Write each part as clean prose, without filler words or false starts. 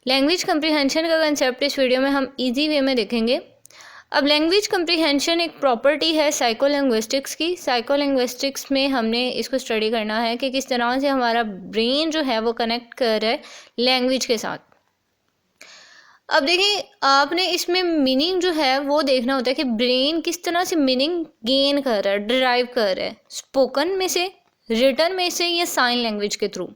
Language comprehension का concept इस video में हम इजी वे में देखेंगे। अब लैंग्वेज कम्प्रीहेंशन एक प्रॉपर्टी है साइकोलिंग्विस्टिक्स की। साइकोलिंग्विस्टिक्स में हमने इसको स्टडी करना है कि किस तरह से हमारा ब्रेन जो है वो कनेक्ट कर रहा है लैंग्वेज के साथ। अब देखिए, आपने इसमें मीनिंग जो है वो देखना होता है कि ब्रेन किस तरह से मीनिंग गेन कर रहा है, डिराइव कर रहा है, स्पोकन में से, रिटन में से, या साइन लैंग्वेज के थ्रू।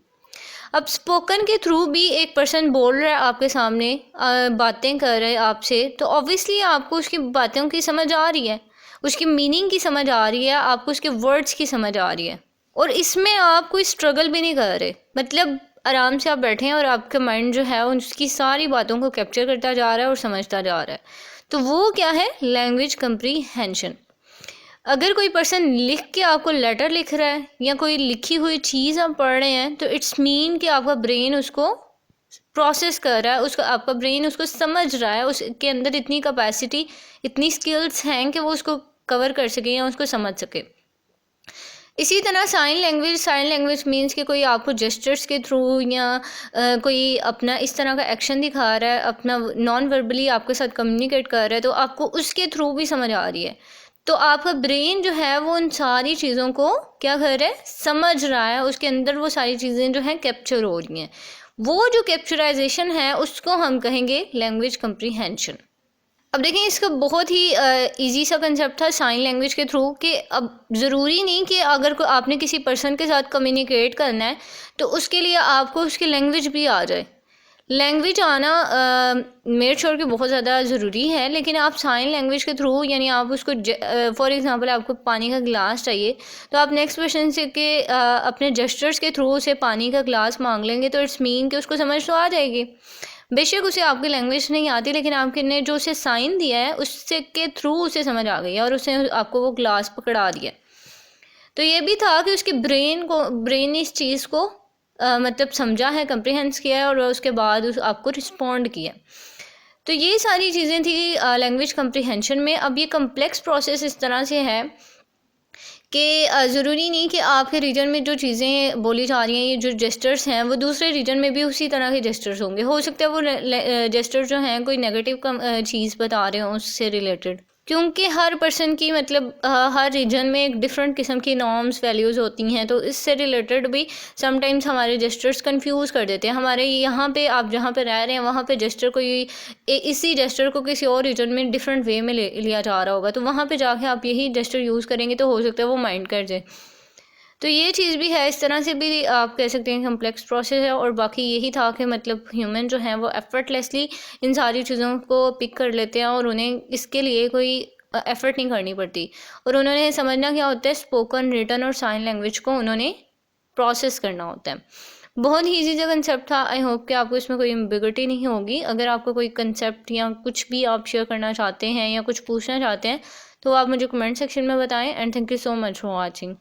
अब स्पोकन के थ्रू भी एक पर्सन बोल रहा है आपके सामने, बातें कर रहे हैं आपसे, तो ऑब्वियसली आपको उसकी बातों की समझ आ रही है, उसकी मीनिंग की समझ आ रही है, आपको उसके वर्ड्स की समझ आ रही है, और इसमें आप कोई स्ट्रगल भी नहीं कर रहे। मतलब आराम से आप बैठे हैं और आपका माइंड जो है उसकी सारी बातों को कैप्चर करता जा रहा है और समझता जा रहा है। तो वो क्या है? Language comprehension. अगर कोई पर्सन लिख के आपको लेटर लिख रहा है या कोई लिखी हुई चीज़ आप पढ़ रहे हैं, तो इट्स मीन कि आपका ब्रेन उसको प्रोसेस कर रहा है, उसका आपका ब्रेन उसको समझ रहा है, उसके अंदर इतनी कैपेसिटी, इतनी स्किल्स हैं कि वो उसको कवर कर सके या उसको समझ सके। इसी तरह साइन लैंग्वेज मीन्स कि कोई आपको जेस्चर्स के थ्रू या कोई अपना इस तरह का एक्शन दिखा रहा है, अपना नॉन वर्बली आपके साथ कम्युनिकेट कर रहा है, तो आपको उसके थ्रू भी समझ आ रही है। तो आपका ब्रेन जो है वो उन सारी चीज़ों को क्या कर रहा है? समझ रहा है, उसके अंदर वो सारी चीज़ें जो हैं कैप्चर हो रही हैं। वो जो कैप्चराइजेशन है उसको हम कहेंगे लैंग्वेज कम्प्रीहेंशन। अब देखिए, इसका बहुत ही इजी सा कंसेप्ट था साइन लैंग्वेज के थ्रू कि अब ज़रूरी नहीं कि अगर आपने किसी पर्सन के साथ कम्युनिकेट करना है तो उसके लिए आपको उसकी लैंग्वेज भी आ जाए। लैंग्वेज आना मेड श्योर कि बहुत ज़्यादा ज़रूरी है, लेकिन आप साइन लैंग्वेज के थ्रू, यानी आप उसको फॉर एग्जांपल आपको पानी का गिलास चाहिए, तो आप नेक्स्ट पर्सन से के अपने जेस्चर्स के थ्रू उसे पानी का गिलास मांग लेंगे, तो इट्स मीन कि उसको समझ तो आ जाएगी। बेशक उसे आपकी लैंग्वेज नहीं आती, लेकिन आपके ने जो उसे साइन दिया है उससे के थ्रू उसे समझ आ गई है और उसने आपको वो ग्लास पकड़ा दिया। तो ये भी था कि उसके ब्रेन ने इस चीज़ को मतलब समझा है, कम्प्रीहेंस किया है, और उसके बाद आपको रिस्पॉन्ड किया। तो ये सारी चीज़ें थी लैंग्वेज कम्प्रीहेंशन में। अब ये कम्प्लेक्स प्रोसेस इस तरह से है कि ज़रूरी नहीं कि आपके रीजन में जो चीज़ें बोली जा रही हैं, ये जो जेस्चर्स हैं, वो दूसरे रीजन में भी उसी तरह के जेस्चर्स होंगे। हो सकता है वो जेस्चर्स जो हैं कोई नेगेटिव चीज़ बता रहे हों उससे रिलेटेड, क्योंकि हर पर्सन की मतलब हर रीजन में एक डिफरेंट किस्म की नॉर्म्स वैल्यूज़ होती हैं, तो इससे रिलेटेड भी समटाइम्स हमारे जेस्चर्स कंफ्यूज कर देते हैं। हमारे यहाँ पे, आप जहाँ पे रह रहे हैं वहाँ पे जेस्चर कोई इसी जेस्चर को किसी और रीजन में डिफरेंट वे में लिया जा रहा होगा, तो वहाँ पे जाके आप यही जेस्चर यूज़ करेंगे तो हो सकता है वो माइंड कर जाए। तो ये चीज़ भी है, इस तरह से भी आप कह सकते हैं कम्प्लेक्स प्रोसेस है। और बाकी यही था कि मतलब ह्यूमन जो हैं वो एफर्टलेसली इन सारी चीज़ों को पिक कर लेते हैं और उन्हें इसके लिए कोई एफ़र्ट नहीं करनी पड़ती, और उन्होंने समझना क्या होता है, स्पोकन, रिटन और साइन लैंग्वेज को उन्होंने प्रोसेस करना होता है। बहुत ही ईजी सा कंसेप्ट था। आई होप कि आपको इसमें कोई एम्बिग्युइटी नहीं होगी। अगर आपको कोई कंसेप्ट या कुछ भी आप शेयर करना चाहते हैं या कुछ पूछना चाहते हैं तो आप मुझे कमेंट सेक्शन में बताएं। And thank you so much for watching.